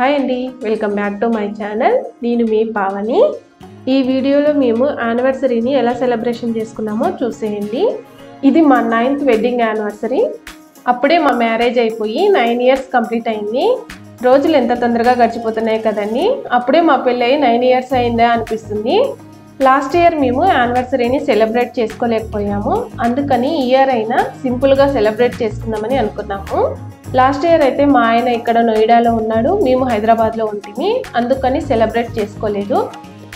Hi అండి, welcome back to my channel. నేను మీ పావని. ఈ వీడియోలో మేము యానివర్సరీని ఎలా సెలబ్రేషన్ చేసుకున్నామో చూసేయండి. ఇది మా 9th వెడ్డింగ్ యానివర్సరీ. అప్పుడే మా మ్యారేజ్ అయిపోయి 9 years కంప్లీట్ అయింది. రోజులు ఎంత తొందరగా గడిచిపోతున్నాయి కదండి. అప్పుడే మా పెళ్ళి అయ్యి 9 years అయిందా అనిపిస్తుంది. లాస్ట్ ఇయర్ మేము యానివర్సరీని సెలబ్రేట్ చేసుకోలేకపోయాము. అందుకని ఈ ఇయర్ అయినా సింపుల్గా సెలబ్రేట్ చేసుకుందామని అనుకున్నాము. లాస్ట్ ఇయర్ అయితే మా ఆయన ఇక్కడ నోయిడాలో ఉన్నాడు, మేము హైదరాబాద్లో ఉంటుంది. అందుకని సెలబ్రేట్ చేసుకోలేదు.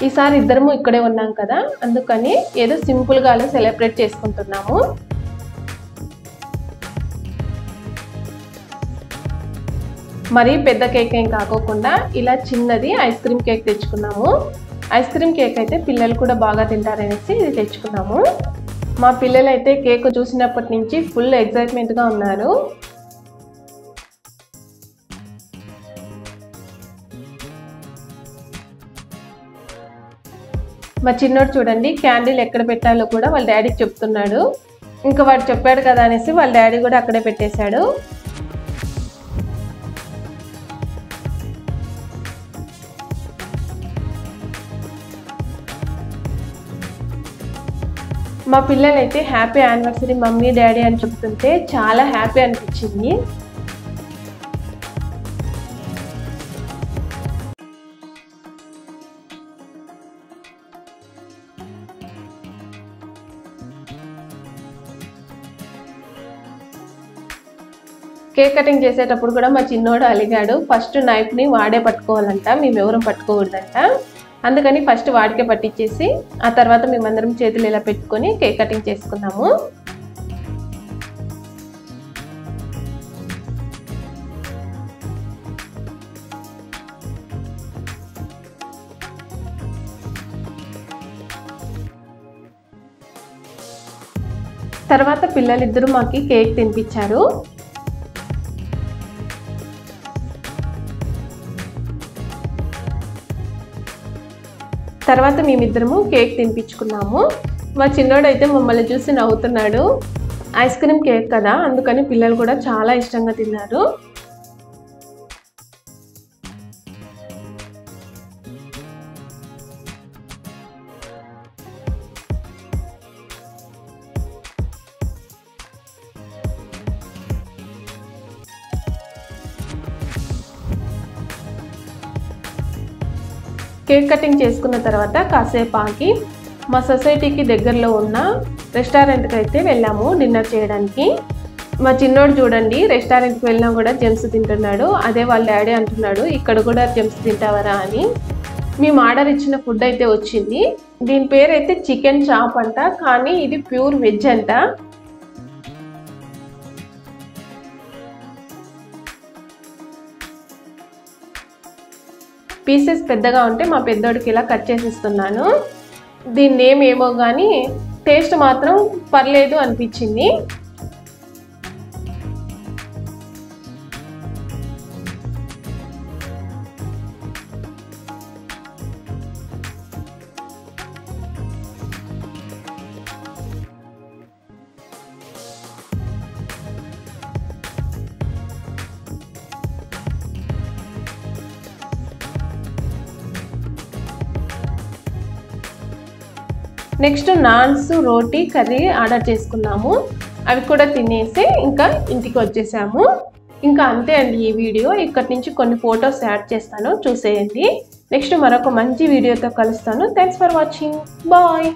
ఈసారి ఇద్దరము ఇక్కడే ఉన్నాం కదా, అందుకని ఏదో సింపుల్గా అలా సెలబ్రేట్ చేసుకుంటున్నాము. మరీ పెద్ద కేక్ ఏం కాకోకుండా ఇలా చిన్నది ఐస్ క్రీమ్ కేక్ తెచ్చుకున్నాము. ఐస్ క్రీమ్ కేక్ అయితే పిల్లలు కూడా బాగా తింటారనేసి ఇది తెచ్చుకున్నాము. మా పిల్లలు అయితే కేక్ చూసినప్పటి నుంచి ఫుల్ ఎక్సైట్మెంట్గా ఉన్నారు. మా చిన్నోడు చూడండి, క్యాండిల్ ఎక్కడ పెట్టాలో కూడా వాళ్ళ డాడీకి చెప్తున్నాడు. ఇంకా వాడు చెప్పాడు కదా అనేసి వాళ్ళ డాడీ కూడా అక్కడే పెట్టేశాడు. మా పిల్లలైతే హ్యాపీ యానివర్సరీ మమ్మీ డాడీ అని చెప్తుంటే చాలా హ్యాపీ అనిపించింది. కేక్ కటింగ్ చేసేటప్పుడు కూడా మా చిన్నోడు అలిగాడు. ఫస్ట్ నైఫ్ని వాడే పట్టుకోవాలంట, మేమెవరం పట్టుకోకూడదంట. అందుకని ఫస్ట్ వాడికే పట్టించేసి ఆ తర్వాత మేమందరం చేతులు ఇలా పెట్టుకొని కేక్ కటింగ్ చేసుకున్నాము. తర్వాత పిల్లలిద్దరూ మాకి కేక్ తినిపించారు. తర్వాత మేమిద్దరము కేక్ తినిపించుకున్నాము. మా చిన్నోడు అయితే మమ్మల్ని చూసి నవ్వుతున్నాడు. ఐస్ క్రీమ్ కేక్ కదా, అందుకని పిల్లలు కూడా చాలా ఇష్టంగా తిన్నారు. కేక్ కటింగ్ చేసుకున్న తర్వాత కాసేపు ఆగి మా సొసైటీకి దగ్గరలో ఉన్న రెస్టారెంట్కి అయితే వెళ్ళాము డిన్నర్ చేయడానికి. మా చిన్నోడు చూడండి, రెస్టారెంట్కి వెళ్ళినా కూడా జెమ్స్ తింటున్నాడు. అదే వాళ్ళ డాడీ అంటున్నాడు, ఇక్కడ కూడా జెమ్స్ తింటావరా అని. మేము ఆర్డర్ ఇచ్చిన ఫుడ్ అయితే వచ్చింది. దీని పేరు అయితే చికెన్ చాప్ అంట, కానీ ఇది ప్యూర్ వెజ్ అంట. పీసెస్ పెద్దగా ఉంటే మా పెద్దోడికి ఇలా కట్ చేసి ఇస్తున్నాను. దీని నేమ్ ఏమో కానీ టేస్ట్ మాత్రం పర్లేదు అనిపించింది. నెక్స్ట్ నాన్స్, రోటీ, కర్రీ ఆర్డర్ చేసుకున్నాము. అవి కూడా తినేసి ఇంకా ఇంటికి వచ్చేసాము. ఇంకా అంతే అండి ఈ వీడియో. ఇక్కడి నుంచి కొన్ని ఫొటోస్ యాడ్ చేస్తాను, చూసేయండి. నెక్స్ట్ మరొక మంచి వీడియోతో కలుస్తాను. Thanks for watching. బాయ్.